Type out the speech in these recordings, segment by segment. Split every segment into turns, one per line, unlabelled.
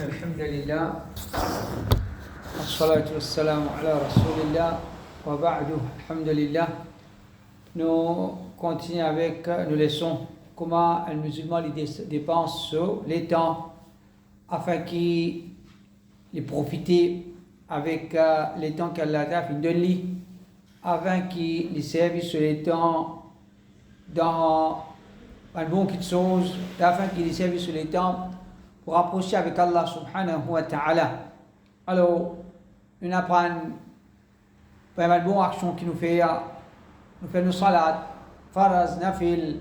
الحمد لله والصلاة والسلام على رسول الله وبعد الحمد لله. Nous continuons avec, nous laissons comment un musulman dépense les temps afin qu'il profite avec les temps qu'Allah a fait de lui, afin qu'il service sur les temps dans un bon quelque chose, afin qu'il service sur les temps pour approcher avec Allah subhanahu wa ta'ala. Alors, nous apprenons pas mal de bonnes actions qui nous fait nos salat, faraz, nafil,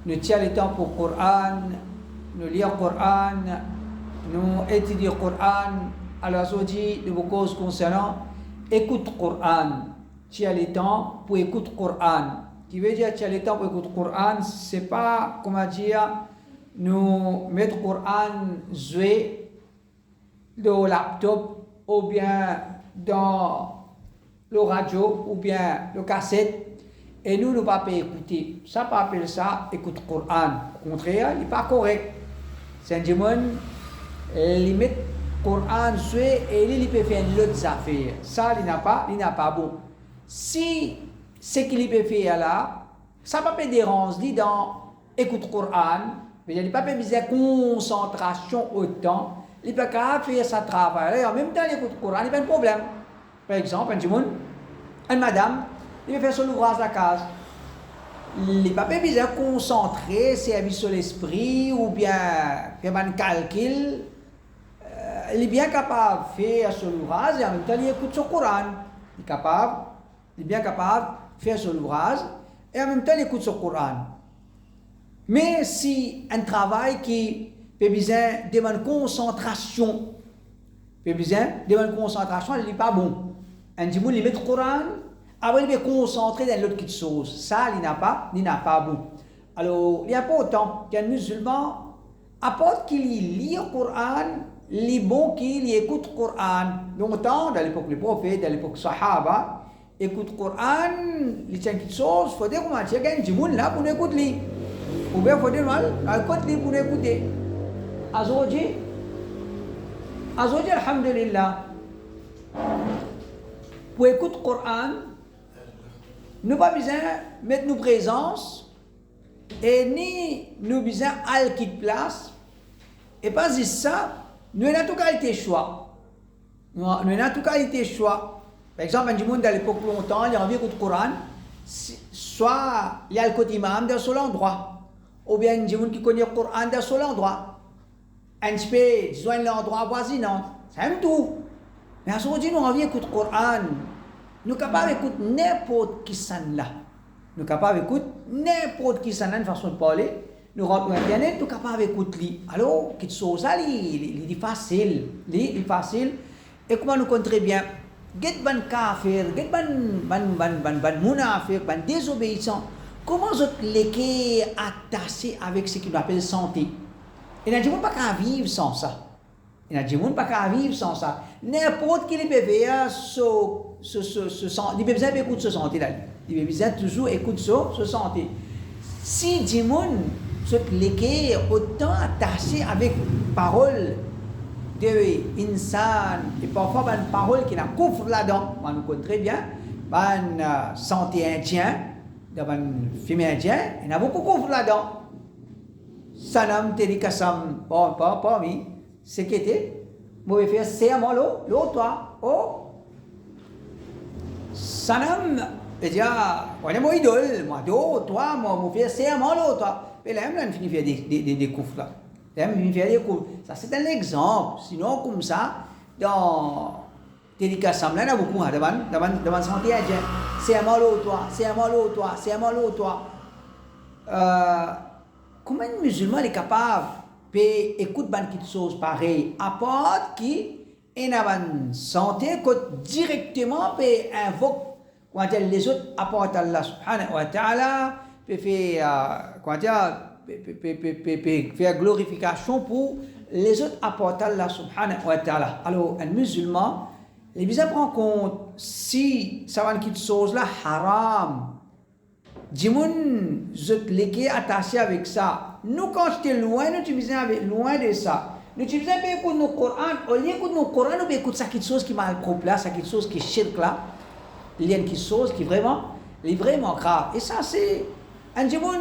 nous tient le temps pour le Coran, nous lire le Coran, nous étudier le Coran. Alors, ça dit de vos causes concernant, écoute le Coran, tient le temps pour écouter le Coran. Qui veut dire tient le temps pour écouter le Coran, c'est pas, comment dire, nous mettre le Coran jouer dans le laptop ou bien dans le radio ou bien le cassette et nous ne pas écouter. Ça pas appeler ça écoute le Coran. Au contraire, il n'est pas correct. Saint-Dimon, il met le Coran jouer et il peut faire l'autre affaire. Ça, il n'a pas bon. Si ce qu'il peut faire là, ça pas déranger dans écoute le Coran. Mais il n'y a pas besoin de concentration autant. Il ne peut pas faire sa travail. Et en même temps, il écoute le Coran, il n'y a pas de problème. Par exemple, une madame, il veut faire son ouvrage à la case. Il n'a pas besoin de concentrer, servir sur l'esprit ou bien faire un calcul. Il est bien capable de faire son ouvrage et en même temps, il écoute son Coran. Il est bien capable de faire son ouvrage et en même temps, il écoute son Coran. Mais si un travail qui peut besoin de concentration, il n'est pas bon. Un dimanche, il met le Coran, après il est concentré dans l'autre chose. Ça, il n'a pas bon. Alors, il y a pas autant qu'un musulman, apporte qu'il lit le Coran, il est bon qu'il écoute le Coran. Longtemps, dans l'époque des prophètes, dans l'époque des Sahaba, écoute le Coran, il tient quelque chose, il faut dire comment il y a un dimanche là pour écouter. Ou bien il faut dire mal, écoute-les pour écouter. Azoji, alhamdulillah. Pour écouter le Coran, nous pas besoin de mettre nos présences et ni nous besoin à quitter place. Et pas juste ça, nous avons tout qualité choix. Par exemple, un monde à l'époque longtemps, il y a envie d'écouter le Coran, soit il y a le côté imam dans seul endroit. Ou bien des gens qui connaissent le Coran dans seul endroit. Un petit peu, disons, l'endroit voisinant. C'est même tout. Mais à ce moment-là, nous avons envie d'écouter le Coran. Nous sommes capables d'écouter n'importe qui s'en là. Nous sommes capables d'écouter n'importe qui s'en là, une façon de parler. Nous rentrons sur Internet, nous sommes capables d'écouter. Alors, quelque chose là, il est facile. Il est facile. Et comment nous comptons très bien? Get ban kafir, get ban munafir, ban désobéissant. Comment vous êtes attaché avec ce qu'on appelle santé? Il n'y a pas qu'à vivre sans ça. N'importe qui peut faire il peut besoin d'écouter ce santé là. Il peut besoin toujours écouter ce santé. Si des gens sont autant attachés avec parole de insan et parfois une parole qui n'a couvre là-dedans, on nous connaît très bien, une santé indien. Dans un film indien, il y a beaucoup de couvres là-dedans. Sanam Terikasam, pas oui, c'est qui était, moi je faire c'est à moi l'autre toi, oh. Sanam, il dit moi mon idole, moi toi, moi je faire c'est à moi l'autre toi. Mais là, on finit faire des couvres là. Là, on finit faire des couvres. Ça c'est un exemple. Sinon comme ça, dans Terikasam là, il y a beaucoup dans santé indien. C'est à moi l'autre. Comment un musulman est capable d'écouter quelque chose pareil, à part qui est en santé, que directement peut invoquer quand les autres apportent Allah subhanahu wa ta'ala, peut faire glorification pour les autres apportent Allah subhanahu wa ta'ala. Alors, un musulman, les besoin prendre compte si ça va quelque chose là haram. Dimoun zot leke attaché avec ça. Nous quand j'étais loin, nous tu besoin avec loin de ça. Nous utilisons écoute le Coran, au lieu d'écouter le Coran, nous écoutons ça quelque chose qui mal propre là, ça quelque chose qui est shirk là, il y a quelque chose qui est vraiment grave. Et ça c'est, un jour,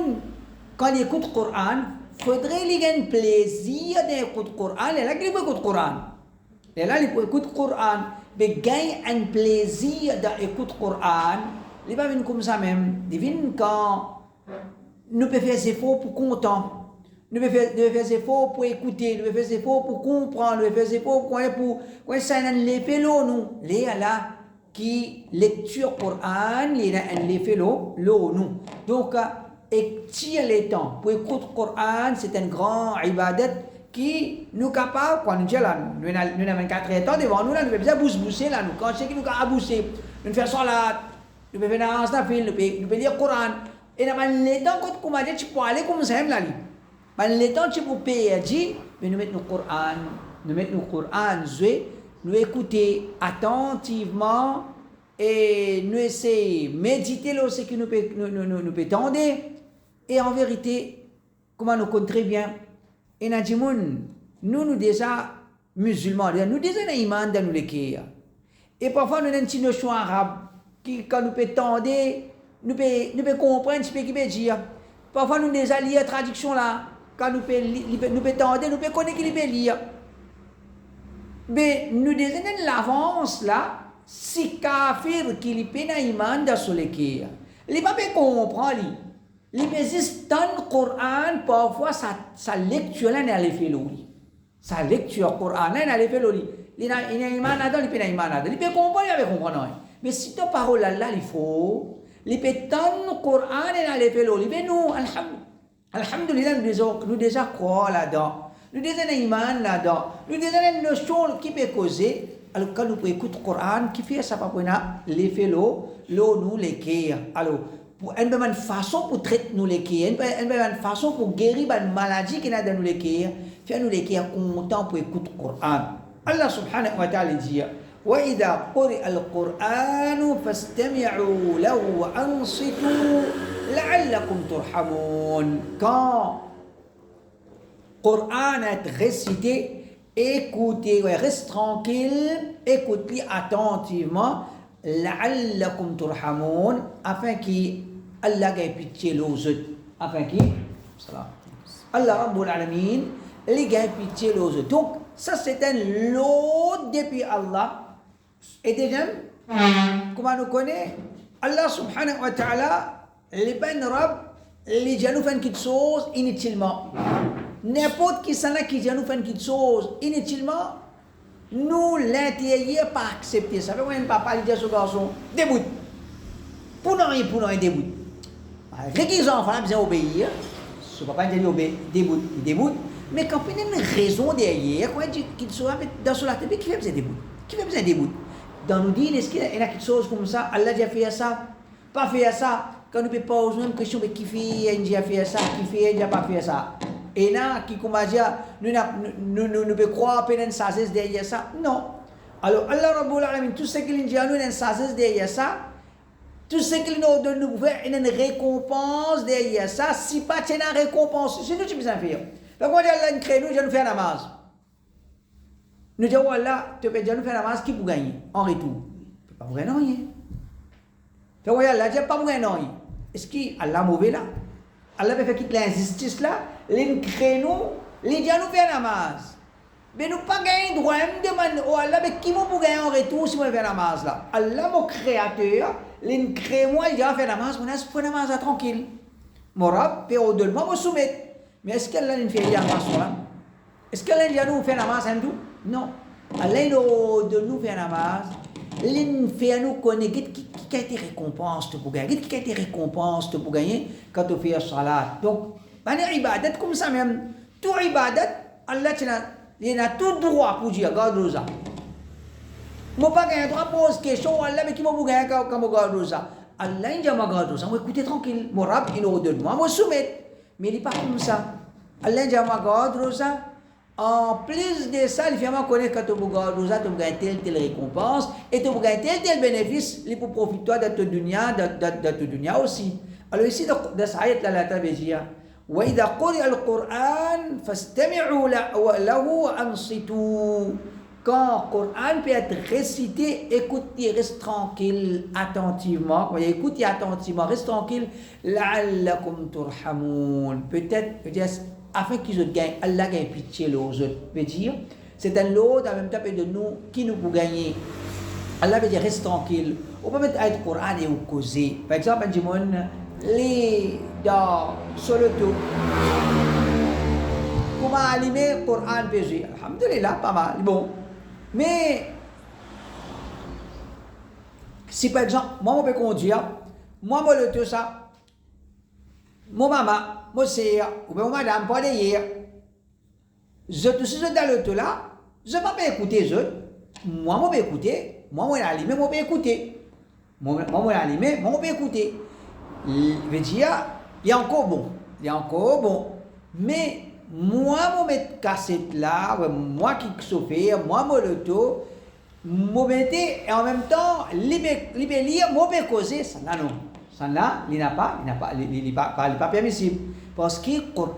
quand il écoute le Coran, il faudrait qu'il ait un plaisir d'écouter le Coran, et là il écoute le Coran. Et là il écoute le Coran, mais il gagne un plaisir d'écouter le Coran, il va venir comme ça même, il vient quand nous pouvons faire des efforts pour content. Nous devons faire des efforts pour écouter, nous devons faire des efforts pour comprendre, nous devons faire des efforts pour ça les félos nous. Les là qui lecture Coran, les les félos nous. Donc étirer les temps pour écouter Coran, c'est un grand ibadat qui nous capable quand nous disons là, nous avons 24 heures devant nous là, nous devons bousser là, nous quand c'est que nous avons bousser, nous faisons salat, nous pouvons faire un film, nous pouvons lire Coran. Et dans les temps quand tu m'as dit tu peux aller comme ça là. Dans les temps tu peux payer, mais nous mettons le Coran, nous écouter attentivement et nous essayer de méditer ce que nous peut tendre. Et en vérité, comment nous compte très bien. Et nous déjà musulmans, nous déjà iman dans les cœurs. Et parfois nous avons une petite notion arabe qui quand nous peut tendre, nous peut comprendre ce qu'il veut dire. Parfois nous déjà lire la traduction là. Quand nous pouvons tendre, nous pouvons connaître qu'il peut lire. Mais nous désignons l'avance là, si kafir qui peut iman dans ce lequel. Il ne peut pas comprendre. Il peut juste dans le Coran, parfois sa lecture là n'est pas fait l'oli. Sa lecture Coran là n'est pas fait l'oli. Il a iman là, il peut iman là. Il peut comprendre, il peut comprendre. Mais si ta parole là, il faut. Il peut dans le Coran et n'est pas fait l'oli. Mais nous, alhamdulillah, nous déjà croire là-dedans. Nous déjà un iman là-dedans. Nous déjà une notion qui peut causer. Alors quand nous écoutons le Coran, qui fait ça pour les félos, nous les cœurs. Alors, une bonne façon pour traiter nous les cœurs, une bonne façon pour guérir une maladie qui est dans nous les cœurs, faire nous les cœurs contents pour écouter le Coran. Allah subhanahu wa ta'ala dit وإذا قرئ القرآن فاستمعوا له وأنصتوا لعلكم ترحمون. Quand le Coran est récité, écoutez, restez tranquille, écoutez attentivement, لعلكم ترحمون, afin qu'Allah ait pitié aux autres, afin Allah Rabbul Alamin, il ait pitié aux autres. Donc, ça c'est un lot depuis Allah. Et déjà, comment nous connaît Allah subhanahu wa ta'ala, les ben Rab, les gens nous font quelque chose inutilement. N'importe qui s'en a qui nous fait quelque chose inutilement, nous l'intérieur pas accepter. Ça fait quoi un papa il dit à ce garçon, déboute. Pour non, déboute. Malgré qu'ils ont enfants, ils ont obéir. Ce papa il dit déboute, il déboute. Mais quand il y a une raison derrière, quand il dit qu'il soit dans son latin, qui fait besoin de déboute? Qui fait besoin de déboute? Dans nous dire, est-ce qu'il y a quelque chose comme ça? Allah a fait ça, pas fait ça. Quand nous ne posons une question, mais qui fait, il a fait ça, qui fait, il n'a pas fait ça. Et là, qui comme dire, nous pouvons croire qu'il y a une sagesse derrière ça? Non. Alors, Allah Rabbul Alamin, tout ce qu'il dit à nous, il y a une sagesse derrière ça. Tout ce qu'il nous donne, nous faire une récompense derrière ça. Si pas, il y a une récompense. C'est nous qui besoin de faire. Donc, on dit Allah, nous crée, nous, je nous fais la namaz. Nous disons, Allah, tu peux déjà nous faire la namaz, qui peut gagner en retour? Tu ne peux pas gagner rien. Donc, Allah, tu ne peux pas gagner rien. Est-ce qu'Allah est mauvais là? Allah fait quitter l'injustice là, les créneaux, les gens nous font la namaz. Mais nous pas gagner droit, me demande oh Allah, mais qui vous gagner en retour si vous faites la namaz là? Allah, mon créateur, les crée-moi, il a fait la namaz, on a fait la namaz tranquille. Mon rab, fait au-delà, moi soumettre. Mais est-ce qu'Allah nous fait la namaz là? Est-ce qu'Allah nous fait la namaz en tout? Non. Allah nous fait la namaz. Il fait nous connaître qui a été récompense pour gagner, qui a été récompense pour gagner quand on fait la salat. Donc, manière ibadat comme ça même, tout ibadat, Allah il a tout droit pour dire garde ça. Moi pas gagner droit pour poser question Allah mais qui m'a gagner quand garde ça. Allah il dit ma garde ça, moi écoutez tranquille, mon rab il ordonne moi soumettre. Mais il n'est pas comme ça. Allah il dit ma garde ça. En plus de ça, il faut connaître que tu as gagné telle récompense et tu as gagné tel bénéfice, il faut profiter de ta dunya aussi. Alors ici, dans cette ayat, Allah veut dire وإذا قرئ القرآن فاستمعوا له وأنصتوا. Quand le Coran peut être récité, écoutez, reste tranquille, attentivement. Écoutez attentivement, reste tranquille. لعلكم ترحمون. Peut-être, afin qu'ils gagnent, Allah gagne pitié aux autres. Veut dire, c'est un lot en même temps de nous qui nous pour gagner. Allah veut dire reste tranquille. On peut mettre le Coran et au causer. Par exemple, on dit les dans sur le tout. Comment allumer le Coran PG? Alhamdulillah, pas mal. Bon. Mais si par exemple, moi je peux conduire, moi je le tout ça, mon maman, mon sœur, ou bien mon madame, pas d'ailleurs, je suis dans le tout là, je ne peux pas écouter je, moi je peux écouter, moi je vais allumer, moi je peux écouter, moi je vais allumer, moi je peux écouter. Je veux dire, il y a encore bon, mais moi, je mets cassette là, moi qui chauffeur, moi, je le tout, je mets et en même temps, je lire, moi, je causer, ça là, non. Ça là, il n'est pas permissible. Parce que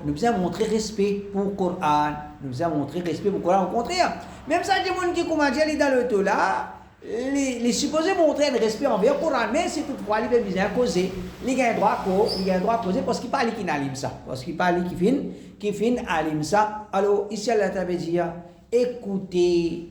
nous avons montré respect pour le Coran, nous avons montré respect pour le Coran, au contraire. Même ça, des gens qui commencent à lire dans le tout là, les supposés montrer un respect envers le Coran, mais si toutefois ils veulent bien causer, ils ont droit à causer parce qu'ils parlent qui n'aliment ça, parce qu'ils parlent qui fin aliment ça. Alors ici Allah t'avait dit, écoutez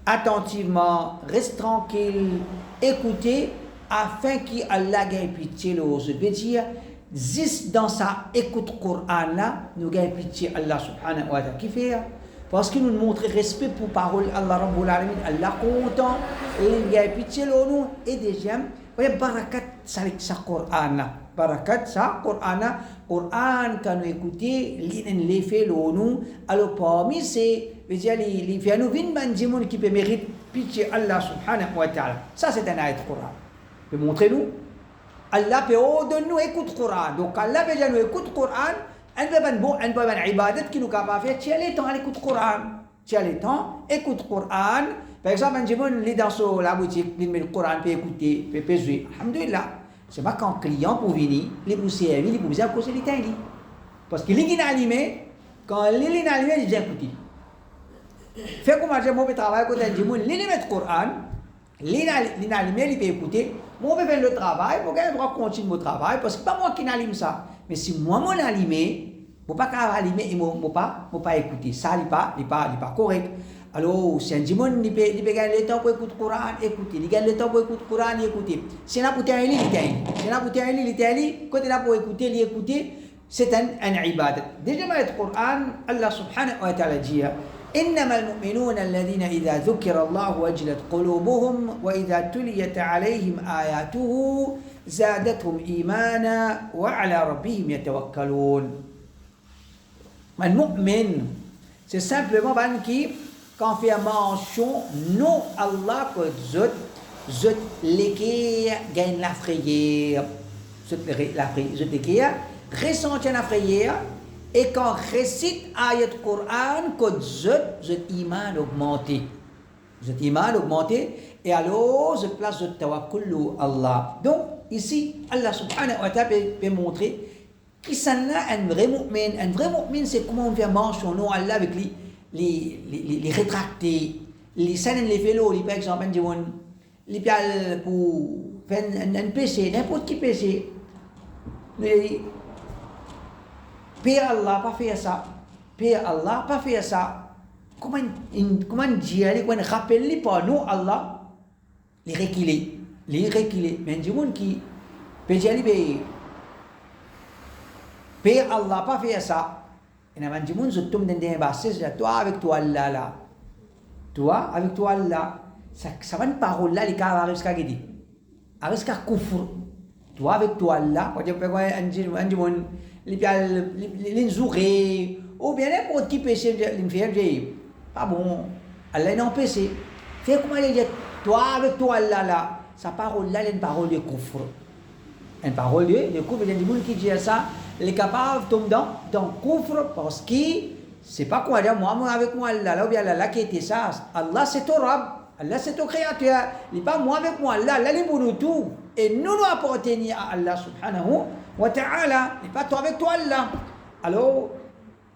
attentivement, reste tranquille, écoutez afin qu'Allah gagne pitié aux autres. Veut dire, juste dans ça, écoute le Coran là, nous gagne pitié Allah subhanahu wa ta'ala. Qui fait? Parce que nous montrons respect pour parole Allah Rabbul Alamin, Allah content, et il y a pitié de nous, et deuxième, il y a barakat salik sa Coran là. Barakat sa Coran là, Coran quand nous écoutons, les faits de nous, alors parmi ces, les faits nous viennent bandimon qui peut mériter pitié Allah subhanahu wa ta'ala. Ça c'est un ayat Coran. Peut montrer nous, Allah peut ordonner nous écoute Coran. Donc Allah peut dire nous écoute Coran. Un peu de ibadat qui nous capable de faire, tu as le temps à l'écoute Coran. Tu as le temps, écoute Coran. Par exemple, un gens qui dans la boutique, ils mettent le Coran, peut écouter, peut jouer. Alhamdulillah. C'est pas quand un client pour venir, il vous servir, il vous besoin de causer les temps. Parce que les gens animés, quand les gens animés, ils disent écoutez. Fait comme moi, je travaille quand un gens, ils mettent le Coran, les gens animés, ils peuvent écouter. Moi, je fais le travail, je vais droit continuer mon travail, parce que ce n'est pas moi qui n'allume ça. Mais si moi, je l'allume, je ne peux pas allumer et je ne peux pas écouter. Ça, n'est pas correct. Alors, si un démon, il peut gagner le temps pour écouter le Coran, écouter. Il gagne le temps pour écouter le Coran, écouter. Si on a pour un lit, si on a pour un lit, quand on a pour écouter, c'est un ibadat. Déjà, dans le Coran, Allah subhanahu wa ta'ala dit إنما المؤمنون الذين إذا ذكر الله وجلت قلوبهم وإذا تليت عليهم آياته زادتهم إيمانا وعلى ربهم يتوكلون. المؤمن c'est simplement un qui quand fait mention non Allah que zot les gagne la frayeur, zot les qui ressentent la frayeur. Et quand récite ayat Coran, que cet iman augmenté. Cet iman augmenté, et alors je place le tawakkul Allah. Donc, ici, Allah subhanahu wa ta'ala peut montrer qu'il s'en a un vrai mu'min. Un vrai mu'min, c'est comment on fait mention non Allah avec les rétractés, les scènes, les vélos, par exemple, les piales pour faire un péché, n'importe qui péché. Père Allah pas faire ça. Père Allah pas faire ça. Comment dire, quand on rappelle pas nous Allah, les reculer. Mais du monde qui peut dire Père Allah pas faire ça. Et n'a du monde je tombe dans des basses, toi avec toi Allah là. Toi avec toi Allah. Ça va une parole là les cas arrive jusqu'à dit. Arrive jusqu'à kufr. Toi avec toi Allah, quand tu fais un monde les zourés, ou bien n'importe qui péché, pas bon, Allah n'a pas péché. Fais comment il dit, toi avec toi là, sa parole là, est une parole de kufr. Une parole de kufr, il y a des gens qui disent ça, les capables tombent dans kufr parce que c'est pas quoi dire, moi avec moi là, ou bien là qui était ça, Allah c'est ton Rab. Allah c'est ton créateur. Il n'est pas moi avec moi. Allah est pour nous tout. Et nous nous appartenons à Allah subhanahu wa ta'ala. Il n'est pas toi avec toi Allah. Alors,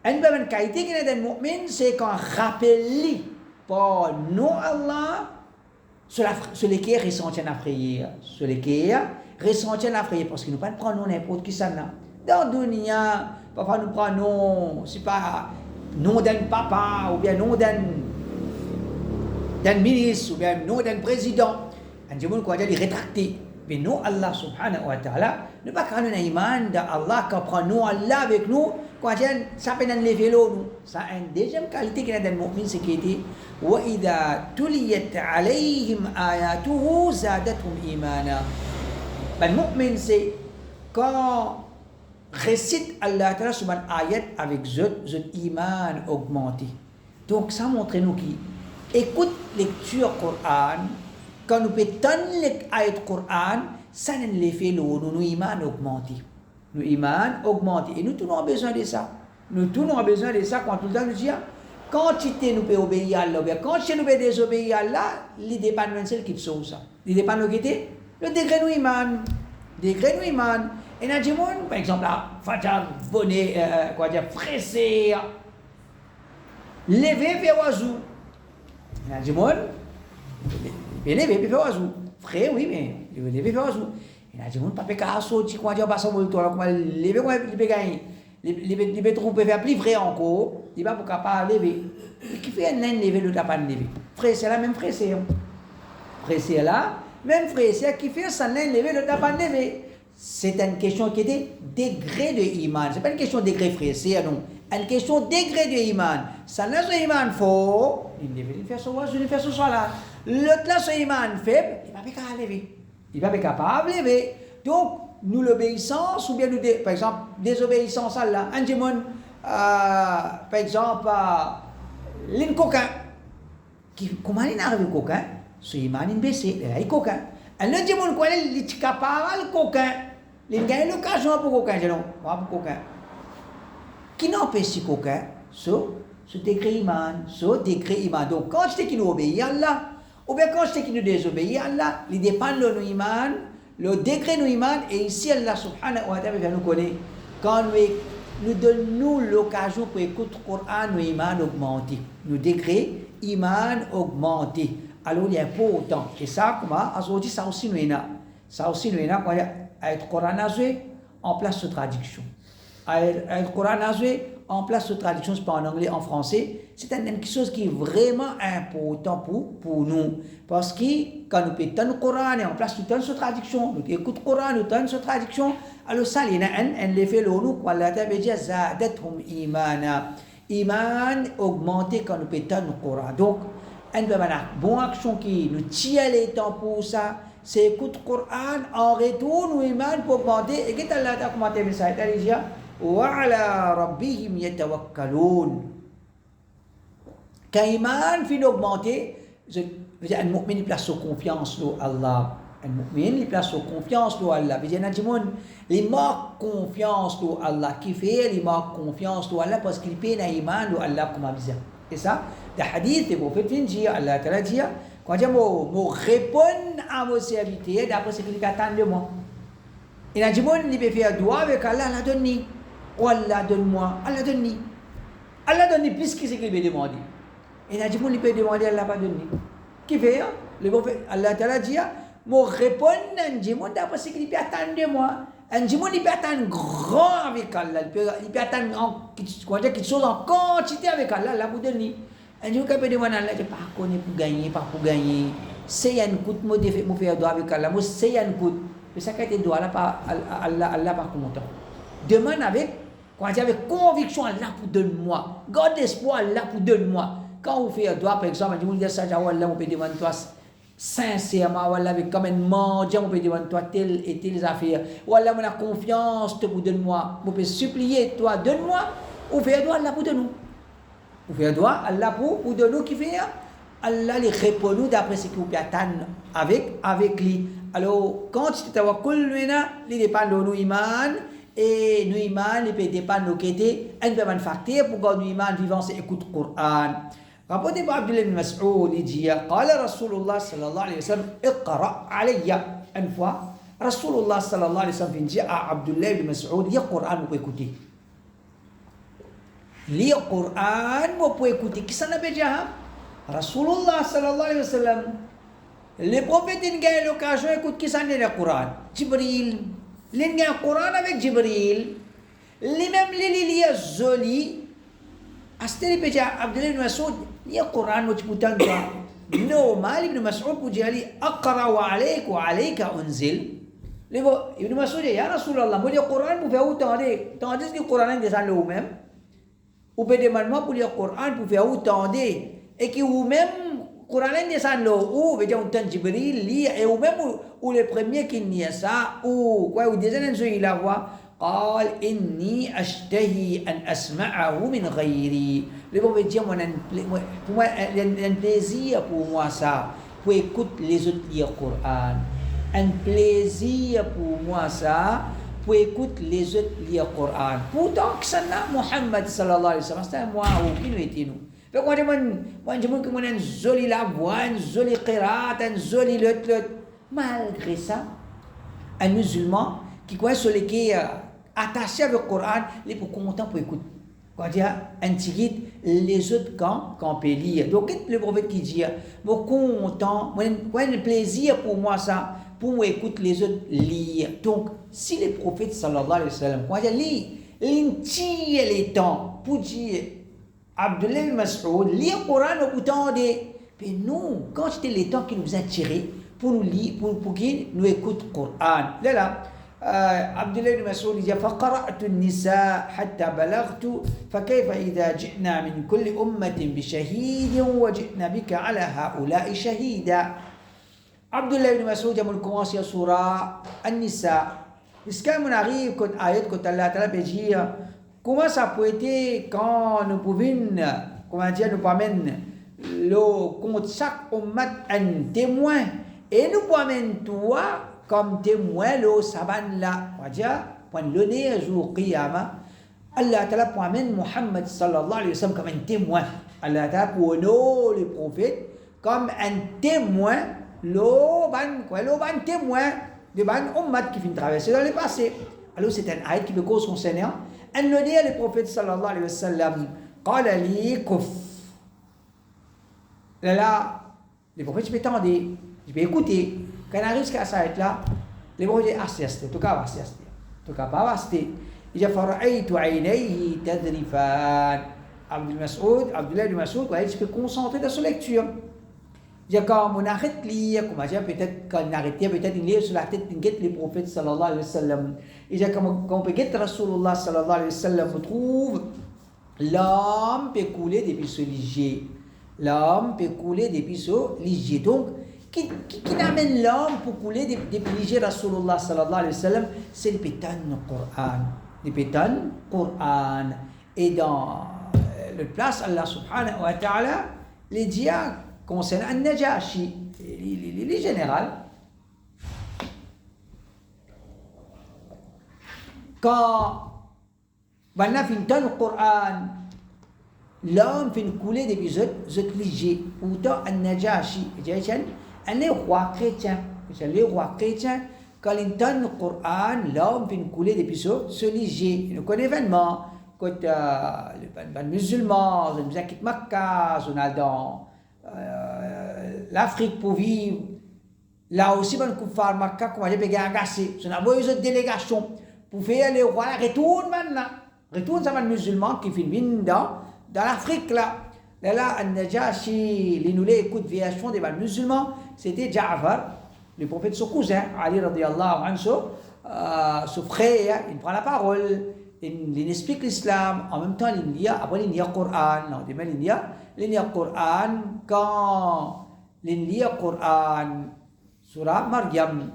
une bonne qualité qui est d'un mu'min, c'est qu'on rappelle par nous Allah sur lesquels ressentir la prière. Sur lesquels ressentir la prière. Parce que nous ne prenons pas n'importe qui ça. Dans le dunya, parfois nous prenons, c'est pas nom d'un papa, ou bien nom d'un ministre, ou bien nom d'un président. Un jour, qu'on a dit rétracté. Mais nous, Allah subhanahu wa ta'ala, ne pas qu'on a un iman d'Allah, qu'on prend nous, Allah avec nous, qu'on a dit, ça peut nous lever l'eau. Ça a une deuxième qualité qu'il y a dans le mu'min, c'est qu'il dit, وَإِذَا تُلِيَتْ عَلَيْهِمْ آيَاتُهُ زَادَتْهُمْ إِيمَانًا. Le mu'min, c'est quand récite Allah Ta'ala sur une ayat avec zot iman augmenté. Donc ça montre nous qui écoute lecture Coran, quand nous pétons l'ayat Coran, ça nous les fait nous iman augmenté. Nous iman augmenté. Et nous tous avons besoin de ça. Nous tous avons besoin de ça quand tout le temps nous dit, quantité nous peut obéir à Allah, quantité nous peut désobéir à Allah, il dépend de celle qui sauve ça. Il dépend de le degré nous iman. Degré nous iman. Et dans le monde, par exemple, là, Fajar, bonnet, pressé, lever, faire oiseau. Dans le monde, lever, faire oiseau. Frère, oui, mais lever, faire oiseau. Et dans le monde, papa, quand on sortit, quand on passe au toit, comment lever, comment il peut gagner. Il peut trouver, faire plus vrai encore, il va pour capable lever. Qui fait un lever, le tapas lever. Frère, c'est la même frère, c'est. Frère, c'est là, même frère, c'est qui fait ça, lever, le tapas lever. C'est une question qui est degré de iman. Ce n'est pas une question de degré frère, c'est non. Une question de degré de iman. Ça n'a pas iman fort, il devait faire ce oiseau, il fait ce soir là. L'autre là, ce iman faible, il ne va pas capable lever. Il va pas capable lever. Donc, nous l'obéissance, ou bien nous, par exemple, désobéissance à Allah. Un démon, par exemple, l'un coquin. Comment il arrive au coquin? Ce iman il baisse, il est coquin. Un autre démon, quoi, il est capable de coquin. Il gagne l'occasion pour coquin, je non, pas pour coquin. Qui n'empêche ce coquin? Ce degré iman, Donc, quand c'est qui nous obéit à Allah, ou bien quand c'est qui nous désobéit à Allah, il dépend de nos iman, le degré de nos iman, et ici, Allah subhanahu wa ta'ala nous connaît. Quand nous donnons l'occasion pour écouter le Coran, nos iman augmentent. Nos degrés iman augmentent. Alors, il est important. Et ça, comment? Aujourd'hui, ça aussi, nous est là. Ça aussi, nous est là, quand il y a le Coran en place de traduction. Le Coran en place de traduction, c'est pas en anglais, en français. C'est quelque chose qui est vraiment important pour nous. Parce que quand nous pétons le Coran et en place de traduction, nous écoutons le Coran, nous donnons cette traduction, alors ça, il y a un effet de nous, quand Allah veut dire, zadathum imana. Iman augmenté quand nous pétons le Coran. Donc, une bonne action qui nous tient les temps pour ça, c'est écouter le Coran, en retour, nous iman pour augmenter. Et qu'est-ce que Allah a commenté le message? Il dit, وَعَلَى رَبِّهِمْ يَتَوَكَّلُونَ. Quand l'iman finit d'augmenter, un mu'min place sa confiance en Allah. Un mu'min place sa confiance en Allah. Il marque confiance en Allah. Qui fait, il marque confiance en Allah parce qu'il paie l'iman en Allah comme avisé. Et ça, le hadith, il faut faire Allah Ta'ala dit, quand je réponds à vos serviteurs, d'après ce qu'il attend de moi. Et il peut faire doigt avec Allah, Allah donne. Oh Allah donne-moi, Allah donne. Allah donne plus que ce qu'il veut demander. Et il peut demander, Allah pas donner. Qui fait? Allah Ta'ala dit, moi répondre à Jimon d'après ce qu'il peut attendre de moi. Un Jimon il peut attendre grand avec Allah. Il peut attendre quelque chose en quantité avec Allah, Allah vous donne. Un Jimon peut demander à Allah, je ne connais pas pour gagner. C'est un coup de mot de faire doigt avec Allah. Moi, c'est un coup. Mais ça qui a été doigt, Allah par content. Demande avec conviction, Allah pour donne-moi. Garde l'espoir, Allah pour donne-moi. Quand vous faites un doigt, par exemple, vous dites ça, Allah, on peut demander toi sincèrement, Allah, avec comme un mendiant, on peut demander toi telle et telle affaire. Ou Allah, on a confiance, pour donne-moi. On peut supplier, toi, donne-moi. Ou faire un doigt, Allah pour donne-nous. Ou faire un doigt, Allah pour donne-nous qui fait. Allah les répond nous d'après ce que vous pouvez attendre avec lui. Alors, quand tu te vois, il dépend de nous, iman. Et nous iman, il peut dépendre de nos quêtes, un peu de facteur pour que nous iman vivant, c'est écoute le Coran. Rapporté par Abdullah ibn Mas'ud, il dit, قال رسول الله صلى الله عليه وسلم اقرأ علي. Une fois, Rasulullah sallallahu alayhi wa sallam dit à Abdullah ibn Mas'ud, lis le Coran pour écouter. Lis le Coran pour écouter. Qui s'en a déjà? Rasulullah sallallahu alayhi wa sallam. Les prophètes ont eu l'occasion d'écouter qui s'en est le Coran. Jibril. Ils ont eu le Coran avec Jibril. Les mêmes les joli. Asteri peja Abdullah ibn Mas'ud, lis le Coran pour écouter. Normal ibn Mas'ud pour dire, Aqra wa alayk wa alayka unzil. Ibn Mas'ud dit, Ya Rasulallah, moi, le Coran pour faire autant de. Tandis que le Coran est descendu vous-même. Ou peut demandement pour lire le Coran pour faire autant de. Et que vous-même, le Coran est descendu où, veut dire, on tente Jibril, lire, et vous-même, ou le premier qui nie ça, ou quoi, ou deuxième, il la voit. قال إني أشتهي أن أسمعه من غيري. Le bon veut dire, pour moi, un plaisir pour moi ça, pour écouter les autres lire le Coran. Un plaisir pour moi ça, pour écouter les autres lire le Coran. Pourtant, que ça n'a Muhammad sallallahu alayhi wa sallam, c'est moi ou qui nous était nous. Fait qu'on demande que moi une jolie la voix, une jolie qiraat, un joli l'autre. Malgré ça, un musulman qui croit sur les qui attaché avec le Coran, il est pour content pour écouter. Quand il y a un tigit, les autres quand peut lire. Donc, le prophète qui dit, moi content, moi un plaisir pour moi ça, pour moi écouter les autres lire. Donc, si le prophète sallallahu alayhi wa sallam, quand il lit, il tire les temps pour dire, Abdullah ibn Mas'ud, lire le Coran au bout de. Mais nous, quand c'était les temps qui nous a tirés, pour nous lire, pour qu'ils nous écoutent le Coran. Là, Abdullah ibn Mas'ud dit فقرأت النساء حتى بلغت فكيف إذا جئنا من كل أمة بشهيد وجئنا بك على هؤلاء شهيدا. Abdullah ibn Mas'ud a commencé à surah An-Nisa. Jusqu'à mon arrive quand ayat quand Allah Ta'ala peut dire comment ça peut être quand nous pouvons comment dire nous amène le contre chaque ummat un témoin et nous amène toi comme témoin le saban là, on va dire, pour l'honneur jour Qiyamah, Allah Ta'ala pour amener Muhammad sallallahu alayhi wa sallam comme un témoin. Allah Ta'ala pour honorer les prophètes comme un témoin, le ban témoin de ban ummat qui finit traverser dans le passé. Alors c'est un ayat qui me cause concernant. Un honneur les prophètes sallallahu alayhi wa sallam, qala li kuf. Là, les prophètes, je vais tendre, je vais écouter. Quand on arrive jusqu'à ça, là, les gens disent assiste, en tout cas, assiste. En tout cas, pas assiste. Il dit فرأيت عينيه تذرفان. Abdullah ibn Mas'ud, il se peut concentrer dans sa lecture. Il dit quand on arrête de lire, peut-être quand on arrête de lire, peut-être il lit sur la tête les prophètes sallallahu alayhi wa sallam. Il dit quand on peut guetter Rasulullah sallallahu alayhi wa sallam, on trouve l'âme peut couler depuis ce ligier. L'âme peut couler depuis ce ligier. Donc, qui amène l'homme pour couler des prières Rasulullah sallallahu alayhi wa sallam, c'est le pétan du Coran. Le pétan du Coran. Et dans le place, Allah subhanahu wa ta'ala, les dia concernent An-Najashi, les générales. Quand on a fait le Coran, l'homme fait couler des autres légers. Pourtant, An-Najashi, un roi chrétien. Les rois chrétiens, quand ils entendent le Coran, l'homme fait couler des pisots, ce léger. Il connaît événement. Quand les musulmans, les gens quittent Makkah, on a dans l'Afrique pour vivre. Là aussi, on a fait Makkah, comme on a dit, agacé. On a envoyé une délégation pour faire les rois, retourne maintenant. Retourne ça, les musulmans qui viennent dans l'Afrique là. Là, An-Najashi, les nous écoutent version des musulmans, c'était Ja'far, le prophète, son cousin, Ali radiyallahu anhu, son frère, il prend la parole, il explique l'islam, en même temps, il y a, après il y a le Coran, non, demain il y a le Coran, quand il y a le Coran, surah Maryam,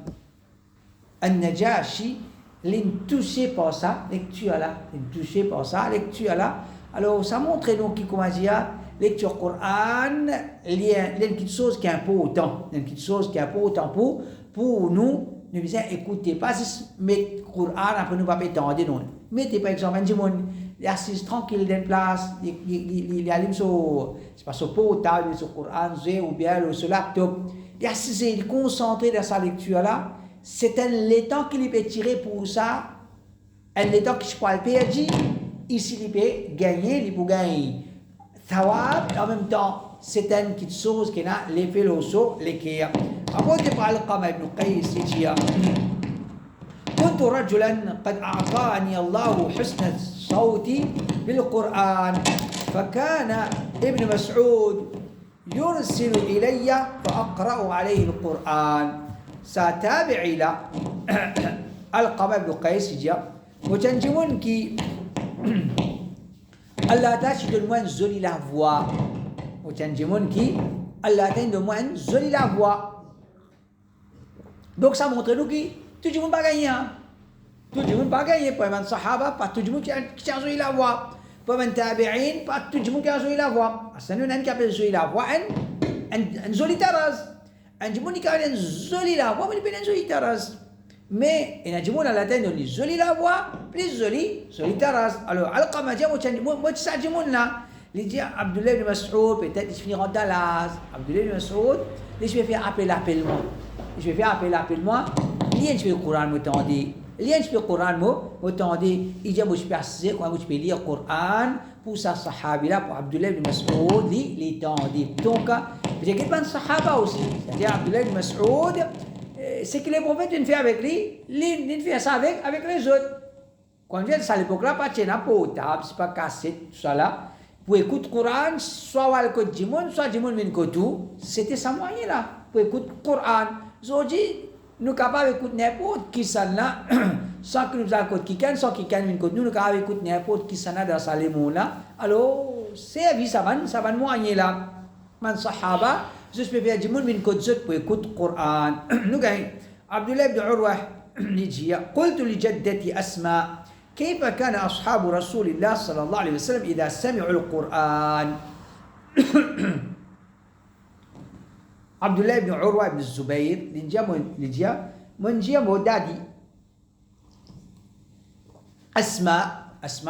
An-Najashi, il est touché par ça, lecture là, il est touché par ça, lecture là. Alors, ça montre donc qui commence à dire, lecture Coran, il y a une petite chose qui est importante, une petite chose qui est importante pour nous, nous disons, écoutez, pas juste mettre Coran, après nous pas pétendre, non. Mettez par exemple, un il assise tranquille d'une place, il allume son, c'est pas son portable, mais son Coran, ou bien son laptop, il assise, il est concentré dans sa lecture là, c'est un temps qu'il peut tirer pour ça, un temps qu'il peut perdre, ici il peut gagner, il peut gagner thawab, en même temps, c'est une petite chose qui a l'effet l'osso, l'équerre. أقول علقمة بن قيس يجي كنت رجلا قد أعطاني الله حسن الصوت بالقرآن فكان ابن مسعود يرسل إلي فأقرأ عليه القرآن سأتابع إلى علقمة بن قيس يجي وتنجمون كي Allah tâche de moins jolie la voix. وتنجمون كي Allah tâche de moins jolie la voix. Donc ça montre nous que tout le monde pas gagné. Tout le monde pas gagné. Pour les sahaba, pas tout le monde qui a joué la voix. Pour les tabi'in, pas tout le monde qui a joué la voix. C'est nous qui avons joué la voix. Un joli taras. Un monde qui a une jolie la voix, mais il peut une jolie taras. Mais il y a des gens qui ont une jolie la voix, plus jolie taras. Alors, Al-Qamah dit, moi je sais des gens là. Il dit Abdullah ibn Mas'ud, peut-être il finira dans Dallas. Abdullah ibn Mas'ud, je vais faire appel moi. Je vais faire appel moi. Il y a le Coran m'attendait. Il y a le Coran m'attendait. Il dit moi je peux assister quand je peux lire le Coran pour sa sahabi là pour Abdullah ibn Mas'ud il tendait. Donc il y a quelques sahaba aussi. C'est-à-dire Abdullah ibn Mas'ud c'est que les prophètes ne fait avec lui, il fait ça avec les autres. Quand on vient à l'époque là, pas de portable, c'est pas cassette, tout ça là. Pour écouter le Coran, soit à l'écoute du monde, soit du monde vient tout. C'était ça moyen là. Pour écouter le Coran. Aujourd'hui, nous sommes capables d'écouter n'importe qui ça là, sans que nous écoutions quelqu'un, sans quelqu'un vient nous sommes capables d'écouter n'importe qui ça là dans sa lémon là. Alors, c'est vie, ça va moyen là. Man sahaba, je peux faire du monde vient pour écouter le Coran. Nous gagnons. Abdullah ibn Urwah, يجي قلت لجدتي أسماء كيف كان أصحاب رسول الله صلى الله عليه وسلم إذا سمعوا القرآن عبد الله بن عروة بن الزبير من جاء مودادي أسماء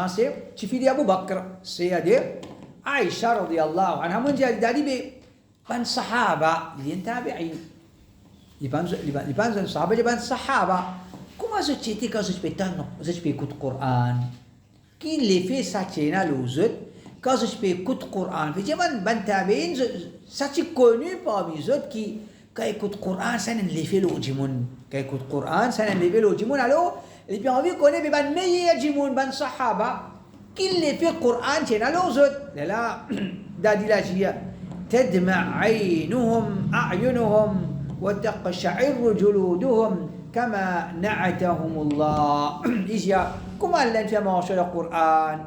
سي تفيدي أبو بكر سيدي عائشة رضي الله عنها من جاء دادي بن صحابة لين li pensano sahaba li pensano sahaba come succede che si aspettano si spiega il Coran chi le fa sa cena l'uso cosa spiega il Coran diciamo ban tabiin sa ci connu parmi eux qui écoute le Coran ça ne les fait l'ojimun qui écoute le Coran ça ne les fait l'ojimun alors les bien envie connaît ban meilleur jimun ban sahaba qui le fait le Coran cena l'uso là dadi la jia تدمع أعينهم وتقشعر جلودهم كما نعتهم الله. إيجا كما لن في معشر القرآن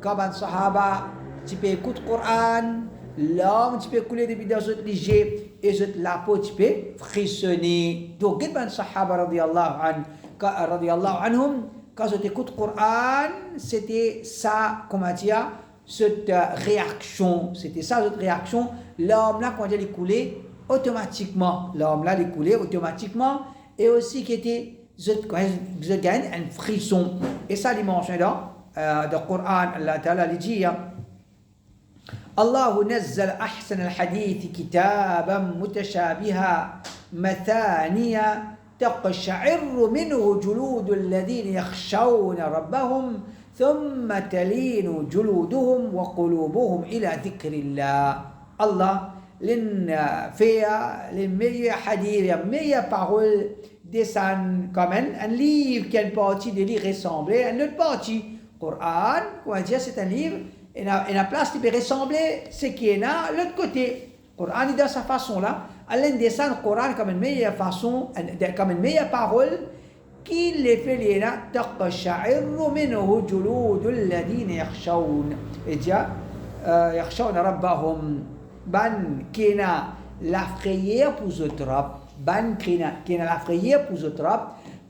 كما الصحابة تبي كت القرآن l'homme tu peux couler des vidéos léger et la peau tu peux frissonner. Donc كما الصحابة رضي الله عنهم quand ils écoutent le Coran c'était ça comment dire cette réaction c'était ça cette réaction l'homme là quand il est coulé automatiquement, l'homme là, il coulait automatiquement, et aussi qui était, je gagne un frisson. Et ça, il mentionne dans le Coran, Allah Ta'ala dit الله نزل أحسن الحديث كتابا متشابها مثانية تقشعر منه جلود الذين يخشون ربهم ثم تلين جلودهم وقلوبهم إلى ذكر الله. Allah les meilleurs hadiths, les meilleures paroles descendent comme un livre qui a une partie de livre ressemblée à une autre partie. Coran, on va dire c'est un livre, et la place qui peut ressembler ce qui est là, l'autre côté. Coran est dans sa façon là, elle descend le Coran comme une meilleure façon, comme une meilleure parole qui les fait les là, تقشعر منه جلود الذين يخشون, et dire يخشون ربهم. Ban kena la frayeur pour autres ban kena la frayeur pour autres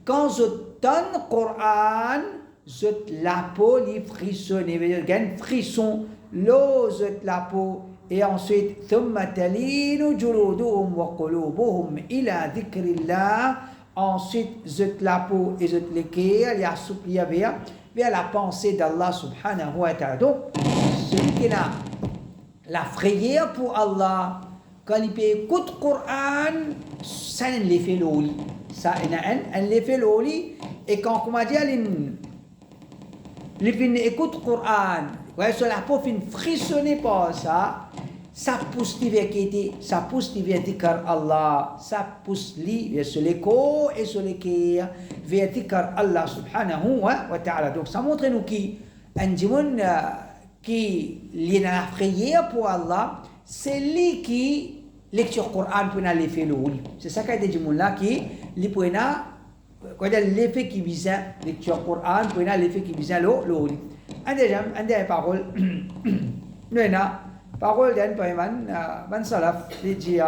quand je donne Coran je la peau li frissonne gagne frisson l'eau la peau et ensuite ثم تلين جلودهم وقلوبهم إلى ذكر الله ensuite je la peau et je le cœur il y a soupli avec vers la pensée d'Allah subhanahu wa ta'ala. Donc, celui qui a la frayeur pour Allah, quand il écoute le Coran, ça ne le fait l'oli. Ça ne le fait l'oli. Et quand on dit, il écoute le Coran, cela peut frissonner par ça. Ça pousse l'ivérité, ça pousse car Allah, ça pousse vers l'écho et sur l'équerre, vers car Allah subhanahu wa ta'ala. Donc ça montre nous qui est dans la prière pour Allah, c'est lui qui lecture Coran pour aller faire le rôle. C'est ça qu'a dit là qui lui pour l'effet qui vise lecture Coran pour l'effet qui vise le rôle. Un des paroles, nous parole d'un paiement, ban salaf, il dit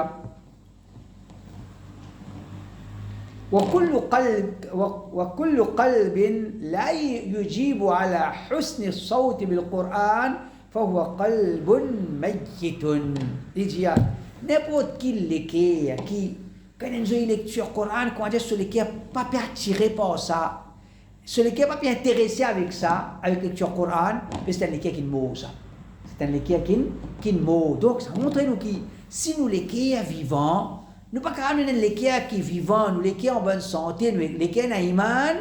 وكل قلب لا يجيب على حسن الصوت بالقرآن فهو قلب ميت. Il dit n'importe qui lecteur qui quand on a une lecture Coran, quand on a celui qui n'a pas pu attirer par ça, celui qui n'a pas pu intéresser avec ça, avec lecture Coran, c'est un lecteur qui meurt ça. C'est un lecteur qui meurt. Donc ça montre nous que si nous lecteurs vivants, nous ne pouvons pas amener un lecteur qui est vivant, nous lecteurs en bonne santé, nous lecteurs en iman,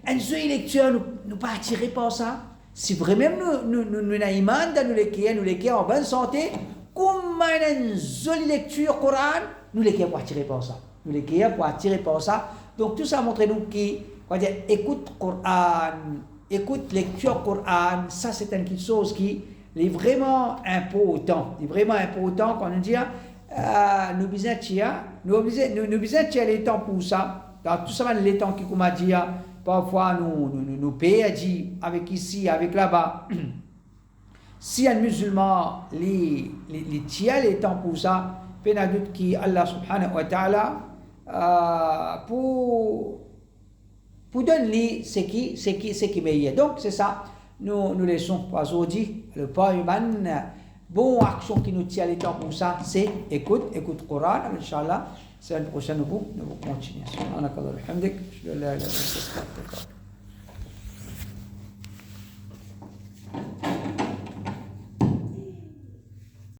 un seul lecteur nous pas attiré par ça. Si vraiment nous en iman dans nous lecteurs en bonne santé, comme une seule lecture Coran, nous lecteurs pour attirer par ça. Nous lecteurs pour attirer par ça. Donc tout ça montre nous que écoute Coran, écoute lecture Coran, ça c'est quelque chose qui est vraiment important. C'est vraiment important quand on dit nous besoin les temps pour ça. Dans tout ça, les temps qui comme a dit parfois nous perdons avec ici, avec là-bas. Si un musulman les tient les temps pour ça, pénadoute qui Allah subhanahu wa ta'ala pour donner ce qui meilleur. Donc c'est ça. Nous laissons pas aujourd'hui le pas humain. Bon action qui nous tient les temps pour ça, c'est écoute Coran, Inch'Allah. C'est une prochaine nous continuons.